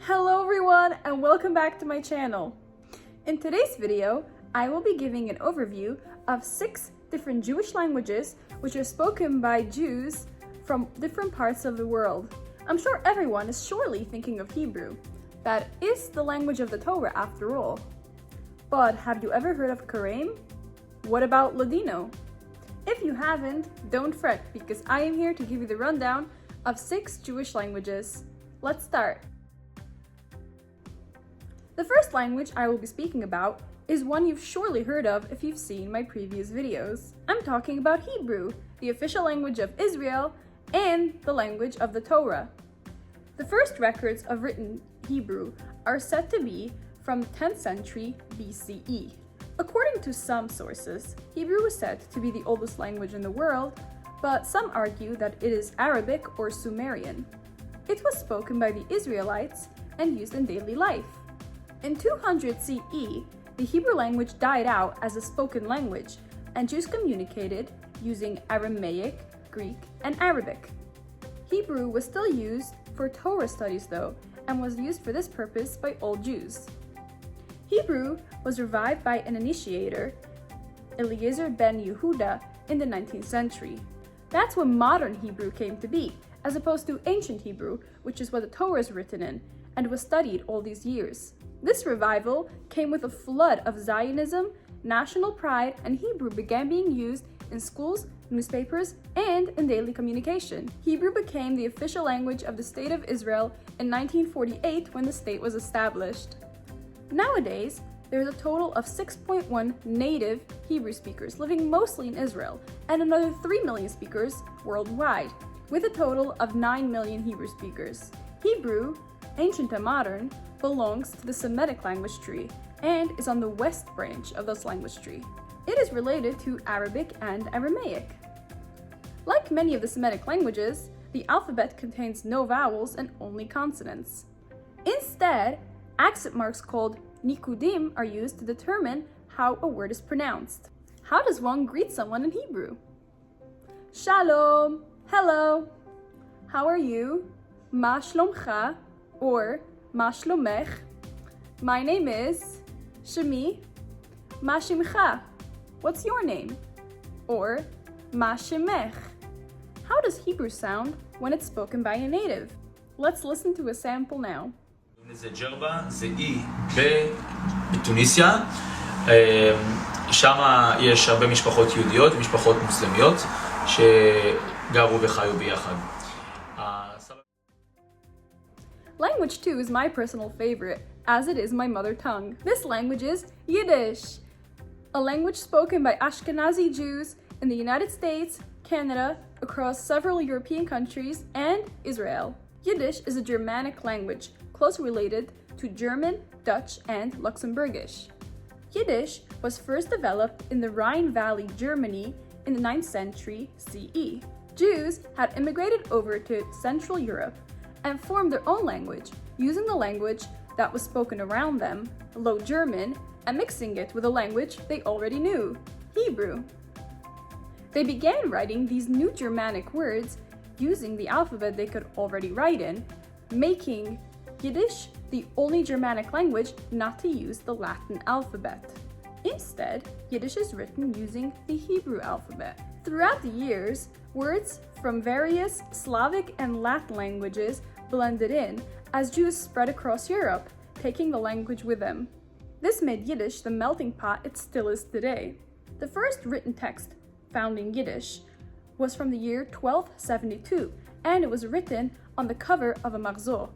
Hello everyone and welcome back to my channel. In today's video, I will be giving an overview of 6 different Jewish languages which are spoken by Jews from different parts of the world. I'm sure everyone is surely thinking of Hebrew. That is the language of the Torah after all. But have you ever heard of Karaim? What about Ladino? If you haven't, don't fret because I am here to give you the rundown of 6 Jewish languages. Let's start. The first language I will be speaking about is one you've surely heard of if you've seen my previous videos. I'm talking about Hebrew, the official language of Israel and the language of the Torah. The first records of written Hebrew are said to be from 10th century BCE. According to some sources, Hebrew was said to be the oldest language in the world, but some argue that it is Arabic or Sumerian. It was spoken by the Israelites and used in daily life. In 200 CE, the Hebrew language died out as a spoken language, and Jews communicated using Aramaic, Greek, and Arabic. Hebrew was still used for Torah studies though, and was used for this purpose by all Jews. Hebrew was revived by an initiator, Eliezer ben Yehuda, in the 19th century. That's when modern Hebrew came to be, as opposed to ancient Hebrew, which is what the Torah is written in, and was studied all these years. This revival came with a flood of Zionism, national pride, and Hebrew began being used in schools, newspapers, and in daily communication. Hebrew became the official language of the State of Israel in 1948 when the state was established. Nowadays, there is a total of 6.1 native Hebrew speakers living mostly in Israel, and another 3 million speakers worldwide, with a total of 9 million Hebrew speakers. Hebrew, ancient and modern, belongs to the Semitic language tree and is on the west branch of this language tree. It is related to Arabic and Aramaic. Like many of the Semitic languages, the alphabet contains no vowels and only consonants. Instead, accent marks called nikudim are used to determine how a word is pronounced. How does one greet someone in Hebrew? Shalom, hello. How are you? Ma shlomcha, or Ma shlomech. My name is Shemi. Ma shimcha. What's your name? Or Ma shemech. How does Hebrew sound when it's spoken by a native? Let's listen to a sample now. זה ג'רבה, זה אי בתוניסיה. שם יש הרבה משפחות יהודיות ומשפחות מוסלמיות שגרו וחיו ביחד. Language 2 is my personal favorite, as it is my mother tongue. This language is Yiddish, a language spoken by Ashkenazi Jews in the United States, Canada, across several European countries, and Israel. Yiddish is a Germanic language, closely related to German, Dutch, and Luxembourgish. Yiddish was first developed in the Rhine Valley, Germany in the 9th century CE. Jews had immigrated over to Central Europe and formed their own language, using the language that was spoken around them, Low German, and mixing it with a language they already knew, Hebrew. They began writing these new Germanic words using the alphabet they could already write in, making Yiddish the only Germanic language not to use the Latin alphabet. Instead, Yiddish is written using the Hebrew alphabet. Throughout the years, words from various Slavic and Latin languages blended in as Jews spread across Europe, taking the language with them. This made Yiddish the melting pot it still is today. The first written text found in Yiddish was from the year 1272, and it was written on the cover of a marzor,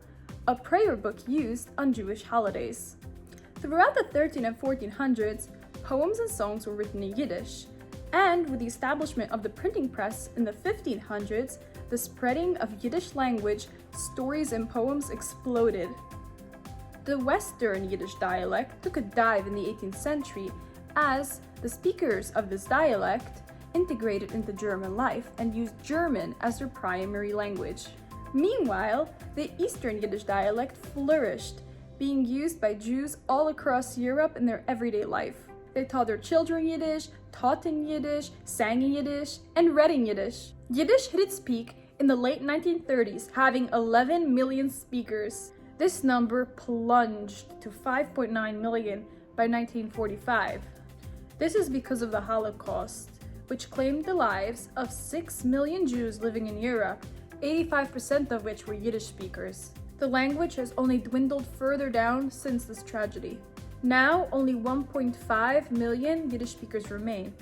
a prayer book used on Jewish holidays. Throughout the 1300s and 1400s, poems and songs were written in Yiddish, and with the establishment of the printing press in the 1500s, the spreading of Yiddish language, stories and poems exploded. The Western Yiddish dialect took a dive in the 18th century as the speakers of this dialect integrated into German life and used German as their primary language. Meanwhile, the Eastern Yiddish dialect flourished, being used by Jews all across Europe in their everyday life. They taught their children Yiddish, taught in Yiddish, sang in Yiddish, and read in Yiddish. Yiddish hit its peak in the late 1930s, having 11 million speakers. This number plunged to 5.9 million by 1945. This is because of the Holocaust, which claimed the lives of 6 million Jews living in Europe, 85% of which were Yiddish speakers. The language has only dwindled further down since this tragedy. Now, only 1.5 million Yiddish speakers remain,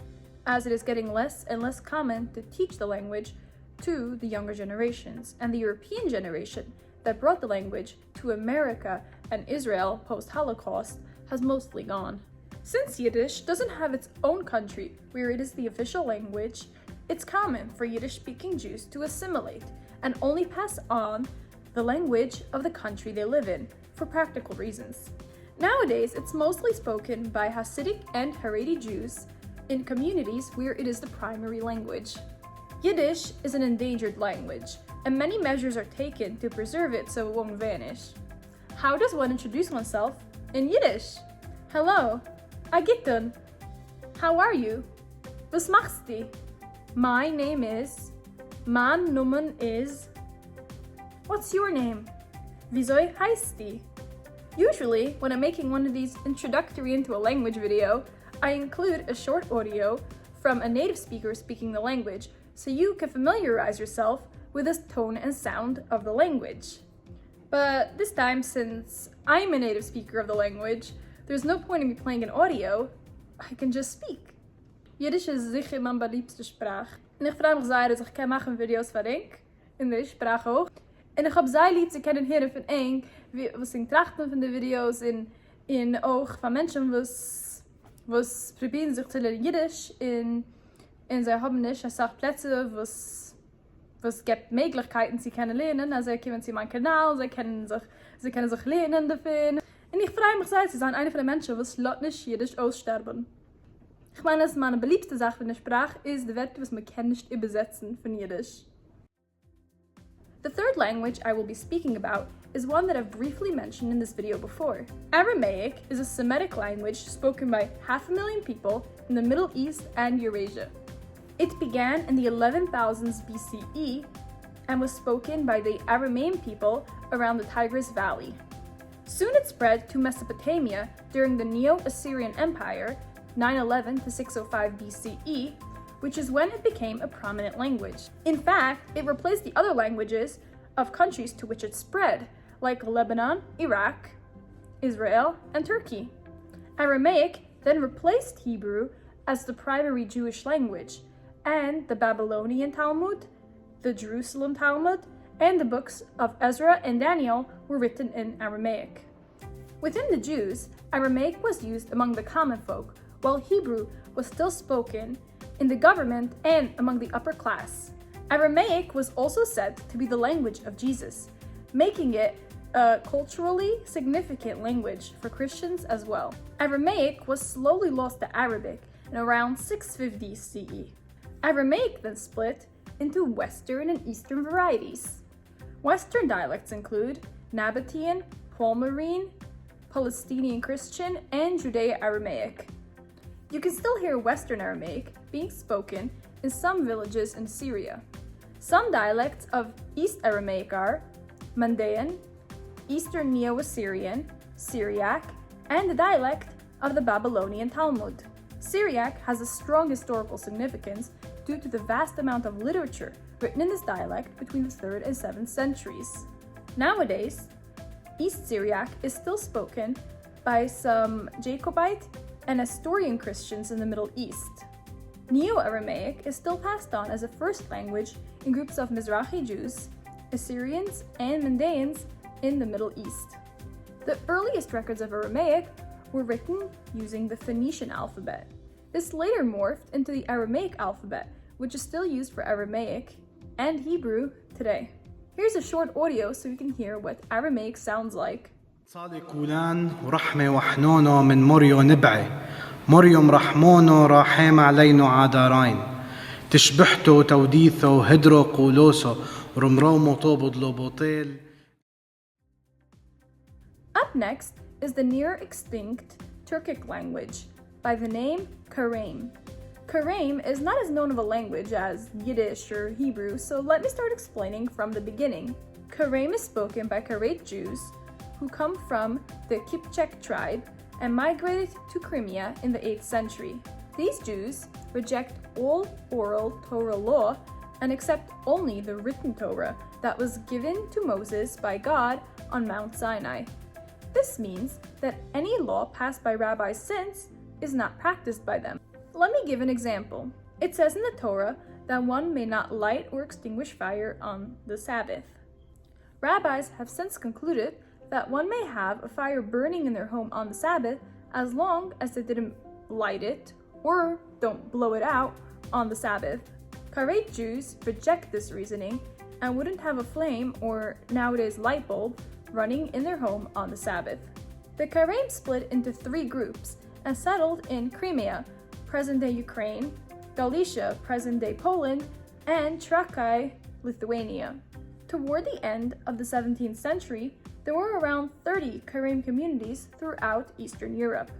as it is getting less and less common to teach the language to the younger generations, and the European generation that brought the language to America and Israel post-Holocaust has mostly gone. Since Yiddish doesn't have its own country where it is the official language, it's common for Yiddish-speaking Jews to assimilate and only pass on the language of the country they live in for practical reasons. Nowadays, it's mostly spoken by Hasidic and Haredi Jews in communities where it is the primary language. Yiddish is an endangered language, and many measures are taken to preserve it so it won't vanish. How does one introduce oneself in Yiddish? Hello, Agitun. How are you? Was machst du? My name is. Mein Numen is. What's your name? Wieso heißt du? Usually, when I'm making one of these introductory into a language video, I include a short audio from a native speaker speaking the language, so you can familiarize yourself with the tone and sound of the language. But this time, since I'm a native speaker of the language, there's no point in me playing an audio, I can just speak. Yiddish is sicher mijn beliebste Sprache. En ich freue mich sehr, dass ich kann machen Videos von Eng, in der Sprache auch. En ich habe sehr lieb zu können hören von Eng, was ich trachten von den Videos, in auch von Menschen, was probieren sich zu lernen Yiddish, in sie haben nicht eine Plätze, was gibt Möglichkeiten, sie können lernen. Also kommen sie in meinen Kanal, sie können sich lernen davon. Und ich freue mich sehr, sie sind eine von den Menschen, die nicht Jiddisch aussterben. Ich meine, dass meine beliebste Sache von der Sprache ist, die Wörter, was man nicht übersetzen von Jiddisch. The third language I will be speaking about is one that I've briefly mentioned in this video before. Aramaic is a Semitic language spoken by 500,000 people in the Middle East and Eurasia. It began in the 11,000s BCE and was spoken by the Aramaean people around the Tigris Valley. Soon it spread to Mesopotamia during the Neo-Assyrian Empire, 911 to 605 BCE, which is when it became a prominent language. In fact, it replaced the other languages of countries to which it spread, like Lebanon, Iraq, Israel, and Turkey. Aramaic then replaced Hebrew as the primary Jewish language, and the Babylonian Talmud, the Jerusalem Talmud, and the books of Ezra and Daniel were written in Aramaic. Within the Jews, Aramaic was used among the common folk, while Hebrew was still spoken in the government and among the upper class. Aramaic was also said to be the language of Jesus, making it a culturally significant language for Christians as well. Aramaic was slowly lost to Arabic in around 650 CE. Aramaic then split into Western and Eastern varieties. Western dialects include Nabatean, Palmyrene, Palestinian Christian, and Judeo Arabic. You can still hear Western Aramaic being spoken in some villages in Syria. Some dialects of East Aramaic are Mandaean, Eastern Neo-Assyrian, Syriac, and the dialect of the Babylonian Talmud. Syriac has a strong historical significance due to the vast amount of literature written in this dialect between the 3rd and 7th centuries. Nowadays, East Syriac is still spoken by some Jacobite and Nestorian Christians in the Middle East. Neo-Aramaic is still passed on as a first language in groups of Mizrahi Jews, Assyrians, and Mandaeans in the Middle East. The earliest records of Aramaic were written using the Phoenician alphabet. This later morphed into the Aramaic alphabet, which is still used for Aramaic and Hebrew today. Here's a short audio so you can hear what Aramaic sounds like. صادق ولان ورحمة وحنونو من مريو نبعي مريم رحمونو راحم علينو عادارين تشبحتو توديثو هدرو قولوسو رمرومو طوبض لوبوطيل. Up next is the near extinct Turkic language by the name Karaim. Karaim is not as known of a language as Yiddish or Hebrew, so let me start explaining from the beginning. Karaim is spoken by Karaite Jews who come from the Kipchak tribe and migrated to Crimea in the 8th century. These Jews reject all oral Torah law and accept only the written Torah that was given to Moses by God on Mount Sinai. This means that any law passed by rabbis since is not practiced by them. Let me give an example. It says in the Torah that one may not light or extinguish fire on the Sabbath. Rabbis have since concluded that one may have a fire burning in their home on the Sabbath as long as they didn't light it or don't blow it out on the Sabbath. Karaim Jews reject this reasoning and wouldn't have a flame or nowadays light bulb running in their home on the Sabbath. The Karaim split into 3 groups and settled in Crimea, present-day Ukraine, Galicia, present-day Poland, and Trakai, Lithuania. Toward the end of the 17th century, there were around 30 Karaim communities throughout Eastern Europe.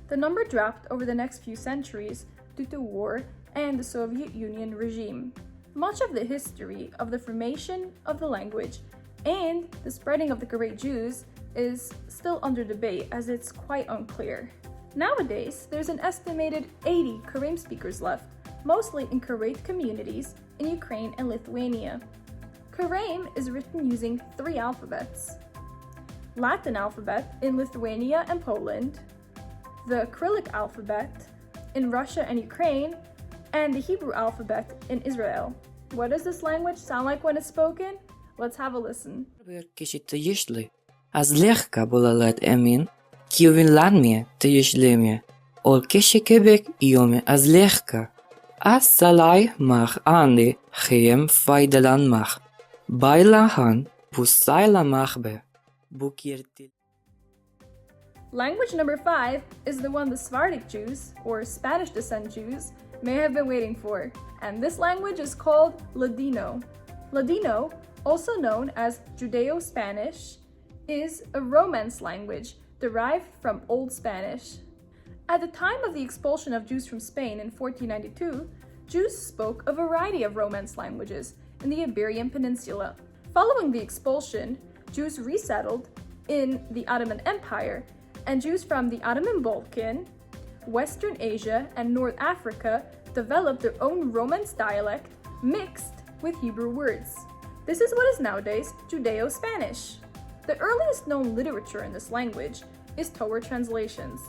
The number dropped over the next few centuries due to war and the Soviet Union regime. Much of the history of the formation of the language and the spreading of the Karaim Jews is still under debate, as it's quite unclear. Nowadays, there's an estimated 80 Karaim speakers left, mostly in Karaim communities in Ukraine and Lithuania. Karaim is written using 3 alphabets: Latin alphabet in Lithuania and Poland, the Cyrillic alphabet in Russia and Ukraine, and the Hebrew alphabet in Israel. What does this language sound like when it's spoken? Let's have a listen. Az lehka bola let emin, ki uvin ladmie te yishlemie, ol keshekebek iome az lehka. Az salai mach andi chiem faidalan mach, bailahan busaila machbe, bukirtil. Language number 5 is the one the Sephardic Jews, or Spanish descent Jews, may have been waiting for, and this language is called Ladino. Ladino, also known as Judeo-Spanish, is a Romance language derived from Old Spanish. At the time of the expulsion of Jews from Spain in 1492, Jews spoke a variety of Romance languages in the Iberian Peninsula. Following the expulsion, Jews resettled in the Ottoman Empire, and Jews from the Ottoman Balkan, Western Asia, and North Africa developed their own Romance dialect mixed with Hebrew words. This is what is nowadays Judeo-Spanish. The earliest known literature in this language is Torah translations.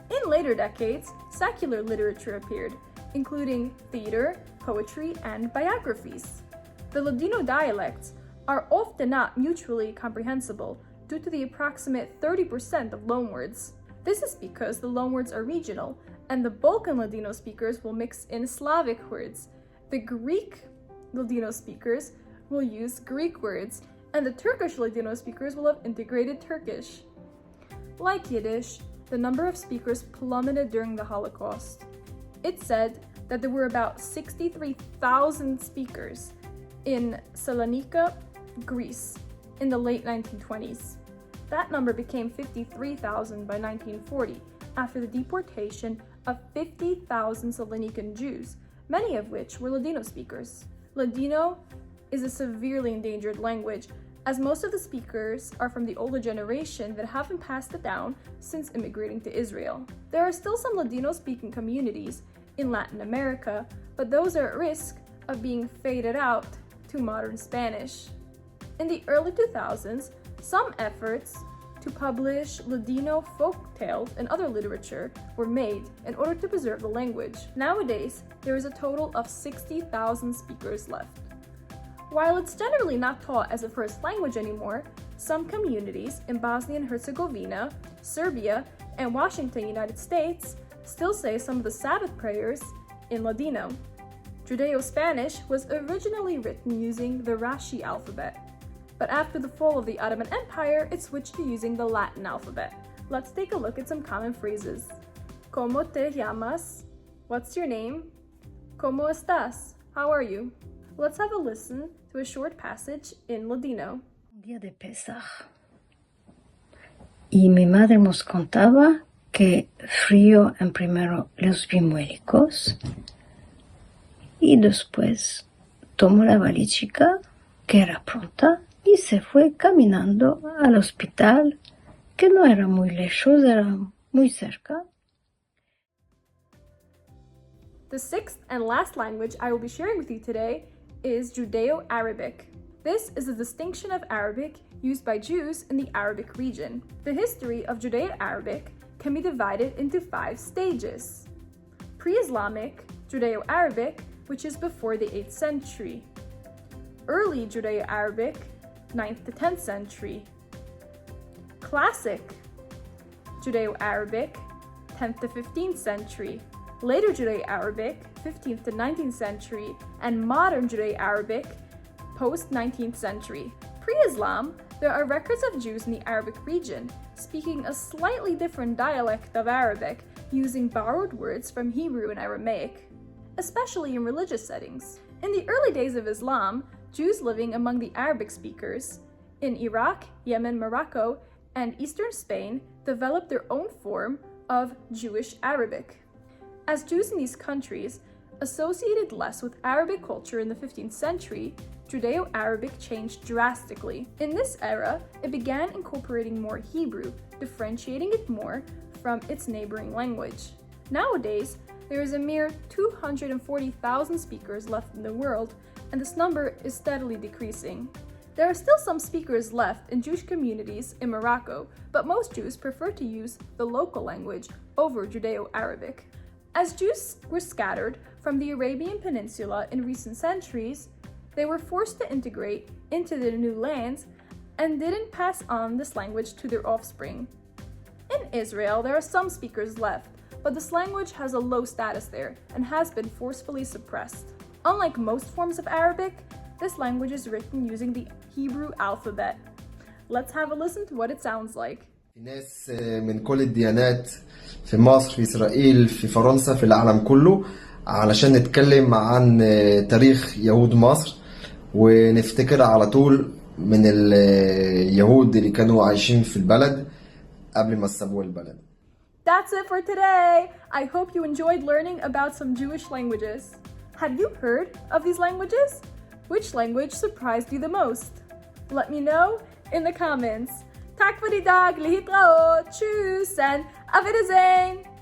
In later decades, secular literature appeared, including theater, poetry, and biographies. The Ladino dialects are often not mutually comprehensible due to the approximate 30% of loanwords. This is because the loanwords are regional, and the Balkan Ladino speakers will mix in Slavic words. The Greek Ladino speakers will use Greek words, and the Turkish Ladino speakers will have integrated Turkish. Like Yiddish, the number of speakers plummeted during the Holocaust. It's said that there were about 63,000 speakers in Salonika, Greece, in the late 1920s. That number became 53,000 by 1940, after the deportation of 50,000 Salonican Jews, many of which were Ladino speakers. Ladino is a severely endangered language, as most of the speakers are from the older generation that haven't passed it down since immigrating to Israel. There are still some Ladino-speaking communities in Latin America, but those are at risk of being faded out to modern Spanish. In the early 2000s, some efforts to publish Ladino folk tales and other literature were made in order to preserve the language. Nowadays, there is a total of 60,000 speakers left. While it's generally not taught as a first language anymore, some communities in Bosnia and Herzegovina, Serbia, and Washington, United States, still say some of the Sabbath prayers in Ladino. Judeo-Spanish was originally written using the Rashi alphabet, but after the fall of the Ottoman Empire, it switched to using the Latin alphabet. Let's take a look at some common phrases. ¿Cómo te llamas? What's your name? ¿Cómo estás? How are you? Let's have a listen to a short passage in Ladino. Un día de Pesaj. Y mi madre nos contaba que frío en primero los bimuélicos y después tomó la valichica, que era pronta, y se fue caminando al hospital, que no era muy lejos, era muy cerca. The sixth and last language I will be sharing with you today is Judeo Arabic. This is a distinction of Arabic used by Jews in the Arabic region. The history of Judeo Arabic can be divided into 5 stages. Pre-Islamic Judeo Arabic, which is before the 8th century. Early Judeo Arabic, 9th to 10th century. Classic Judeo Arabic, 10th to 15th century. Later Judeo Arabic, 15th to 19th century, and modern Judeo Arabic, post-19th century. Pre-Islam, there are records of Jews in the Arabic region speaking a slightly different dialect of Arabic, using borrowed words from Hebrew and Aramaic, especially in religious settings. In the early days of Islam, Jews living among the Arabic speakers in Iraq, Yemen, Morocco, and eastern Spain developed their own form of Jewish Arabic. As Jews in these countries associated less with Arabic culture in the 15th century, Judeo-Arabic changed drastically. In this era, it began incorporating more Hebrew, differentiating it more from its neighboring language. Nowadays, there is a mere 240,000 speakers left in the world, and this number is steadily decreasing. There are still some speakers left in Jewish communities in Morocco, but most Jews prefer to use the local language over Judeo-Arabic. As Jews were scattered from the Arabian Peninsula in recent centuries, they were forced to integrate into the new lands and didn't pass on this language to their offspring. In Israel, there are some speakers left, but this language has a low status there and has been forcefully suppressed. Unlike most forms of Arabic, this language is written using the Hebrew alphabet. Let's have a listen to what it sounds like. ناس من كل الديانات في مصر، في إسرائيل، في فرنسا، في العالم كله، علشان نتكلم عن تاريخ يهود مصر ونفتكر على طول من اليهود اللي كانوا عايشين في البلد قبل ما سابوا البلد. That's it for today! I hope you enjoyed learning about some Jewish languages. Had you heard of these languages? Which language surprised you the most? Let me know in the comments. Tack för idag, להתראות, tschüss and auf Wiedersehen!